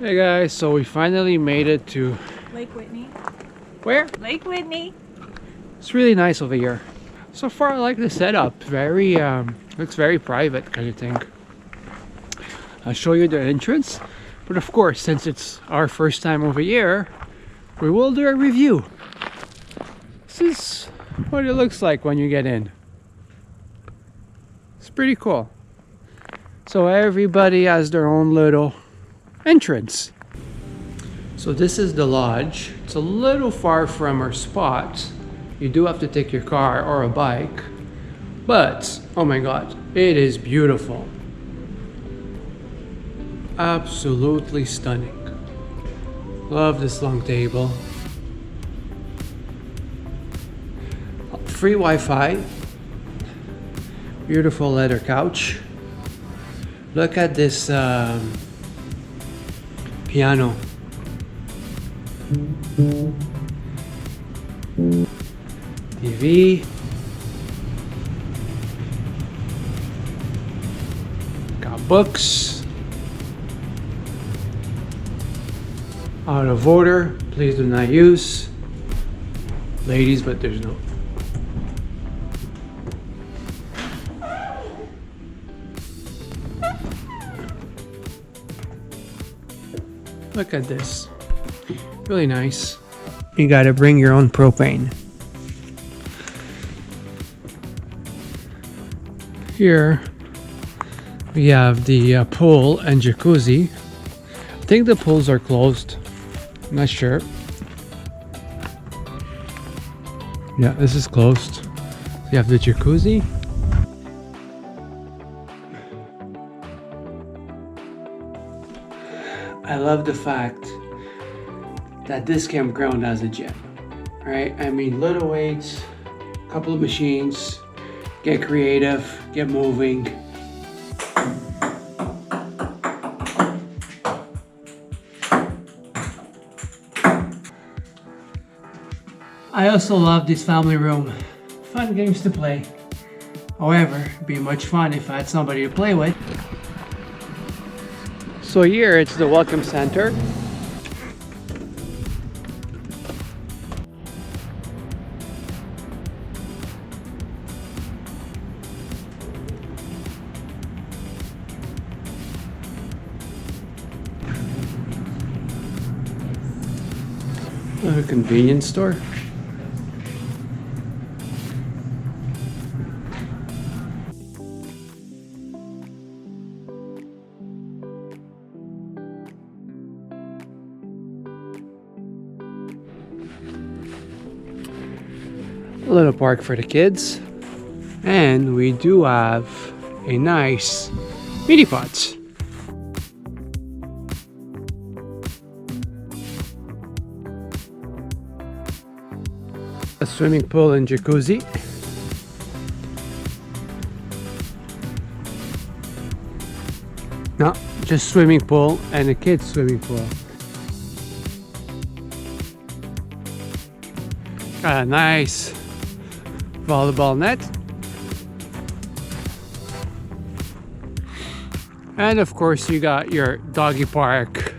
Hey guys, so we finally made it to Lake Whitney. where? Lake Whitney. It's really nice over here. So far I like the setup. Very looks very private kind of thing. I'll show you the entrance, but of course since it's our first time over here, we will do a review. This is what it looks like when you get in. It's pretty cool. So everybody has their own little entrance. So this is the lodge. It's a little far from our spot. You do have to take your car or a bike, but oh my god, it is beautiful. Absolutely stunning. Love this long table. Free Wi-Fi. Beautiful leather couch. Look at this piano. TV. Got books. Out of order. Please do not use. Ladies, but there's no. Look at this. Really nice. You gotta bring your own propane. Here we have the pool and jacuzzi. I think the pools are closed. I'm not sure. Yeah, this is closed. You have the jacuzzi. I love the fact that this campground has a gym, right? I mean, little weights, a couple of machines, get creative, get moving. I also love this family room. Fun games to play. However, it'd be much fun if I had somebody to play with. So here it's the welcome center. A convenience store. A little park for the kids, and we do have a nice mini pots. A swimming pool and jacuzzi. No, just swimming pool and a kids swimming pool. Got a nice volleyball net. And of course you got your doggy park.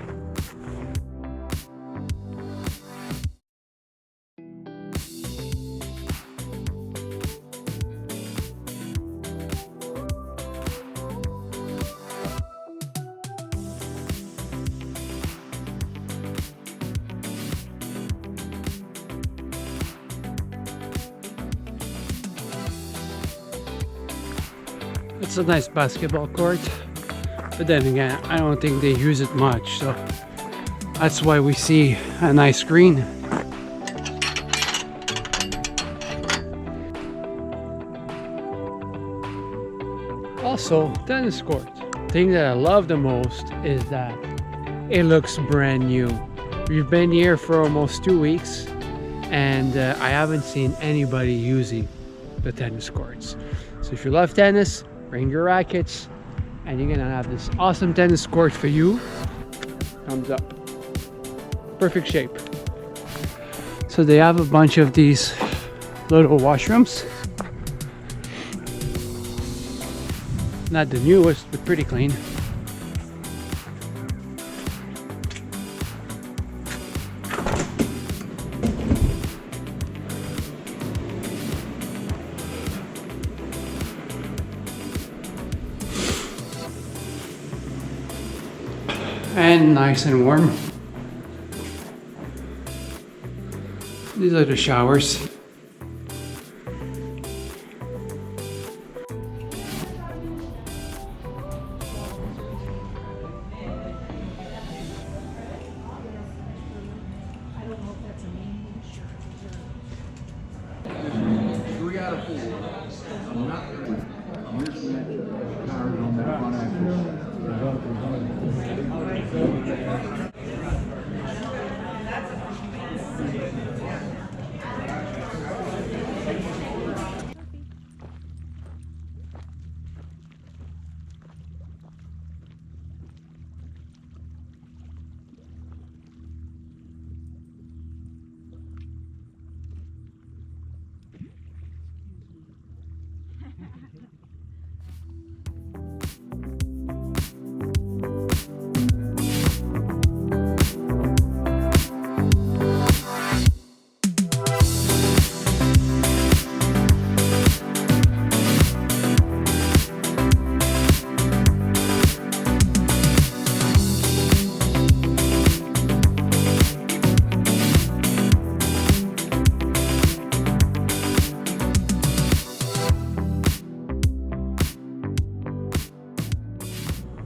It's a nice basketball court, but then again, I don't think they use it much, so that's why we see a nice green. Also, tennis court. The thing that I love the most is that it looks brand new. We've been here for almost 2 weeks, and I haven't seen anybody using the tennis courts. So if you love tennis, bring your rackets, and you're gonna have this awesome tennis court for you. Thumbs up. Perfect shape. So they have a bunch of these little washrooms. Not the newest, but pretty clean. And nice and warm. These are the showers.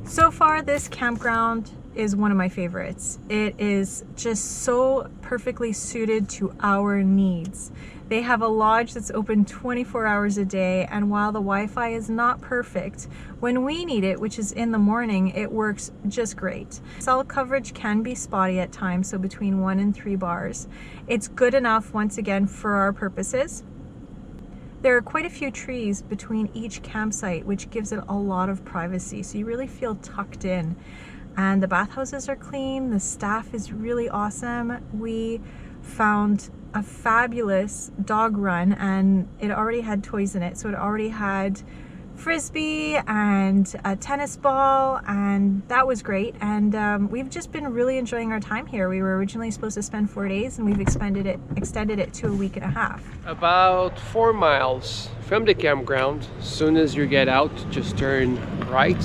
So far, this campground is one of my favorites. It is just so perfectly suited to our needs. They have a lodge that's open 24 hours a day, and while the Wi-Fi is not perfect, when we need it, which is in the morning, it works just great. Cell coverage can be spotty at times, so between 1 and 3 bars. It's good enough, once again, for our purposes. There are quite a few trees between each campsite, which gives it a lot of privacy, so you really feel tucked in. And the bathhouses are clean, the staff is really awesome. We found a fabulous dog run, and it already had toys in it, so it already had frisbee and a tennis ball, and that was great. And we've just been really enjoying our time here. We were originally supposed to spend 4 days, and we've extended it to a week and a half. About 4 miles from the campground, as soon as you get out, just turn right.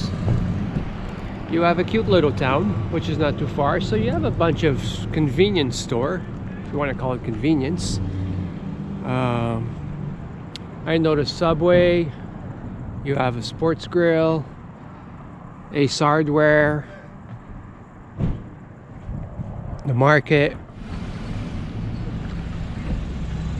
You have a cute little town, which is not too far, so you have a bunch of convenience store, if you want to call it convenience. I noticed Subway. You have a sports grill, Ace Hardware, the market,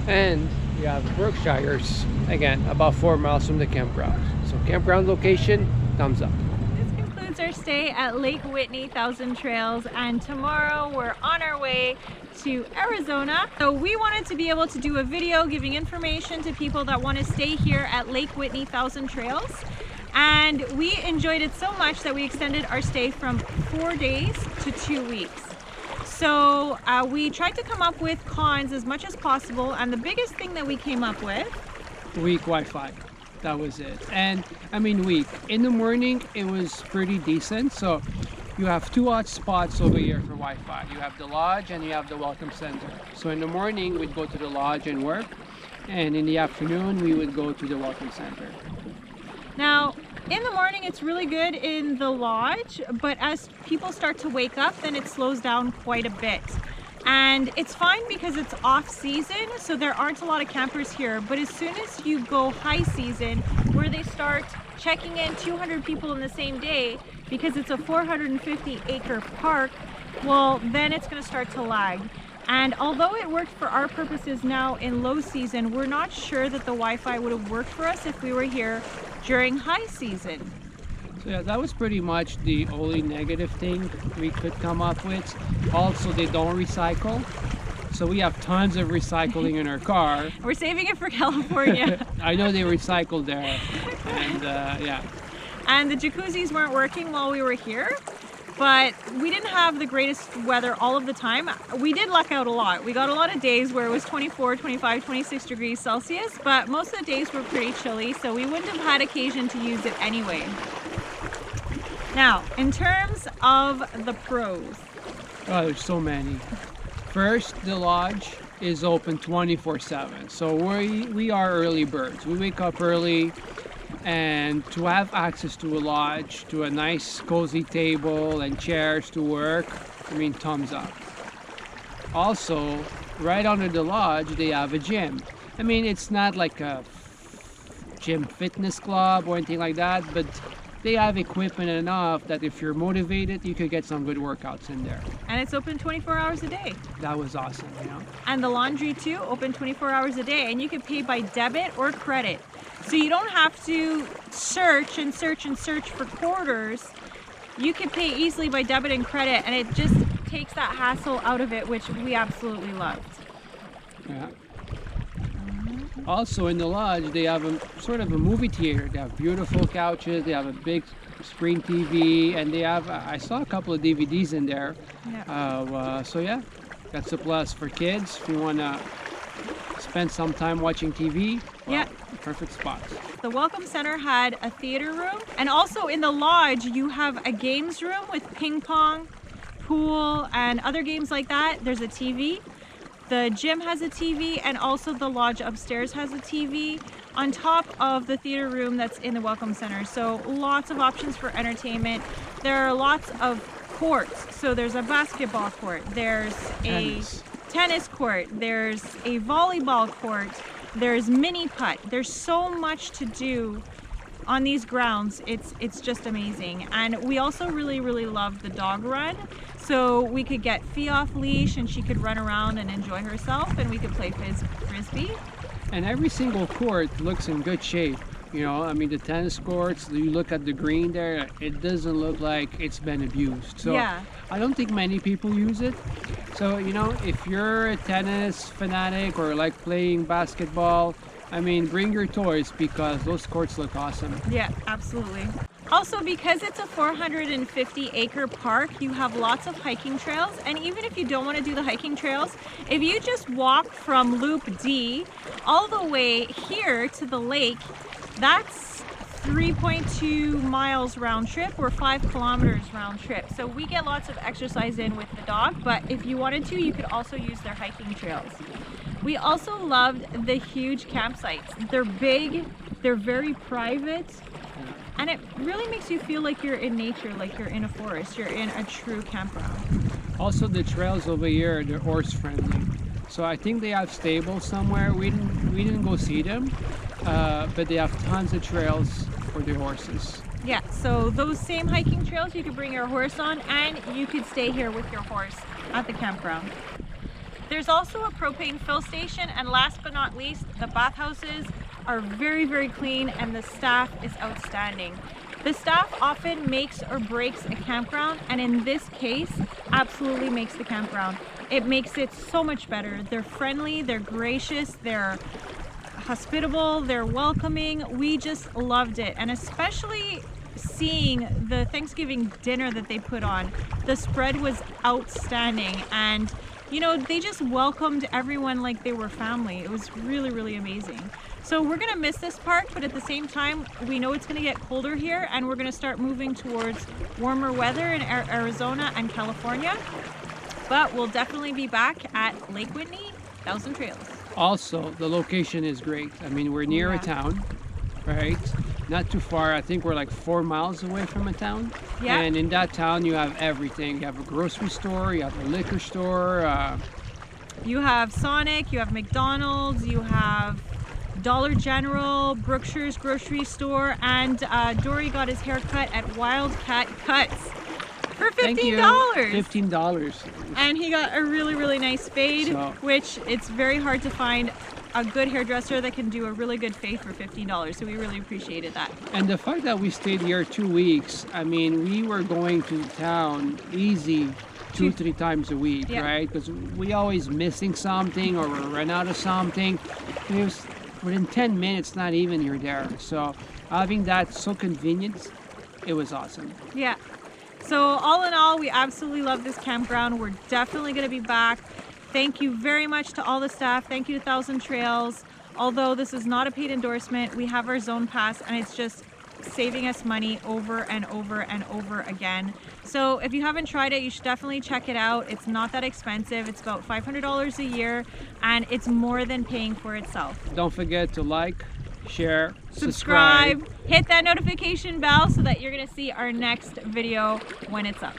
and you have Brookshire's, again, about 4 miles from the campground. So campground location, thumbs up. This concludes our stay at Lake Whitney 1000 Trails, and tomorrow we're on our way to Arizona. So we wanted to be able to do a video giving information to people that want to stay here at Lake Whitney 1000 Trails, and we enjoyed it so much that we extended our stay from 4 days to 2 weeks. So we tried to come up with cons as much as possible, and the biggest thing that we came up with, weak Wi-Fi. That was it. And I mean, weak. In the morning it was pretty decent, so you have 2 hot spots over here for Wi-Fi. You have the lodge and you have the welcome center. So in the morning we'd go to the lodge and work, and in the afternoon we would go to the welcome center. now in the morning it's really good in the lodge, but as people start to wake up, then it slows down quite a bit. And it's fine because it's off season, so there aren't a lot of campers here. But as soon as you go high season, where they start checking in 200 people in the same day, because it's a 450-acre park, well, then it's going to start to lag. And although it worked for our purposes now in low season, we're not sure that the Wi-Fi would have worked for us if we were here during high season. So yeah, that was pretty much the only negative thing we could come up with. Also, they don't recycle, so we have tons of recycling in our car. We're saving it for California. I know they recycle there, and yeah. And the jacuzzis weren't working while we were here, but we didn't have the greatest weather all of the time. We did luck out a lot. We got a lot of days where it was 24, 25, 26 degrees Celsius, but most of the days were pretty chilly, so we wouldn't have had occasion to use it anyway. Now, in terms of the pros. Oh, there's so many. First, the lodge is open 24/7. So we are early birds. We wake up early, And to have access to a lodge, to a nice cozy table and chairs to work, I mean, thumbs up. Also, right under the lodge, they have a gym. I mean, it's not like a gym fitness club or anything like that, but they have equipment enough that if you're motivated, you could get some good workouts in there. And it's open 24 hours a day. That was awesome, And the laundry too, open 24 hours a day, and you can pay by debit or credit. So you don't have to search and search and search for quarters. You can pay easily by debit and credit, and it just takes that hassle out of it, which we absolutely loved. Yeah. Also in the lodge, they have a sort of a movie theater. They have beautiful couches, they have a big screen TV, and they have, I saw a couple of DVDs in there. Yeah. So yeah, that's a plus for kids. If you want to spend some time watching TV, well, yeah, perfect spot. The Welcome Center had a theater room, and also in the lodge, you have a games room with ping pong, pool, and other games like that. There's a TV. The gym has a TV, and also the lodge upstairs has a TV on top of the theater room that's in the Welcome Center. So lots of options for entertainment. There are lots of courts. So there's a basketball court, there's a tennis court, there's a volleyball court, there's mini putt. There's so much to do on these grounds. It's just amazing. And we also really love the dog run. So we could get Fee off leash and she could run around and enjoy herself, and we could play frisbee. And every single court looks in good shape. I mean, the tennis courts, you look at the green there, it doesn't look like it's been abused. So yeah. I don't think many people use it. So, if you're a tennis fanatic or like playing basketball, I mean, bring your toys because those courts look awesome. Yeah, absolutely. Also, because it's a 450-acre park, you have lots of hiking trails. And even if you don't want to do the hiking trails, if you just walk from Loop D all the way here to the lake, that's 3.2 miles round trip or 5 kilometers round trip. So we get lots of exercise in with the dog, but if you wanted to, you could also use their hiking trails. We also loved the huge campsites. They're big, they're very private, and it really makes you feel like you're in nature, like you're in a forest, you're in a true campground. Also, the trails over here, they're horse friendly. So I think they have stables somewhere. We didn't go see them, but they have tons of trails for the horses. Yeah, so those same hiking trails you could bring your horse on, and you could stay here with your horse at the campground. There's also a propane fill station, and last but not least, the bathhouses are very clean, and the staff is outstanding. The staff often makes or breaks a campground, and in this case, absolutely makes the campground. It makes it so much better. They're friendly, they're gracious, they're hospitable, they're welcoming. We just loved it, and especially seeing the Thanksgiving dinner that they put on. The spread was outstanding, and they just welcomed everyone like they were family. It was really amazing. So we're gonna miss this park, but at the same time, we know it's gonna get colder here, and we're gonna start moving towards warmer weather in Arizona and California. But we'll definitely be back at Lake Whitney, Thousand Trails. Also, the location is great. I mean, we're near a town, right? Not too far. I think we're like 4 miles away from a town. Yeah. And in that town, you have everything. You have a grocery store, you have a liquor store. You have Sonic, you have McDonald's, you have Dollar General, Brookshire's grocery store, and Dory got his hair cut at Wildcat Cuts for $15. $15. And he got a really nice fade, which it's very hard to find a good hairdresser that can do a really good fade for $15. So we really appreciated that. And the fact that we stayed here 2 weeks, I mean, we were going to town easy 2-3 times a week, right? Because we always missing something or we run out of something. And it was within 10 minutes, not even you're there. So having that so convenient, it was awesome. Yeah. So all in all, we absolutely love this campground. We're definitely going to be back. Thank you very much to all the staff. Thank you to Thousand Trails. Although this is not a paid endorsement, we have our zone pass, and it's just saving us money over and over again. So if you haven't tried it, you should definitely check it out. It's not that expensive. It's about $500 a year, and it's more than paying for itself. Don't forget to like, share, subscribe, hit that notification bell so that you're gonna see our next video when it's up.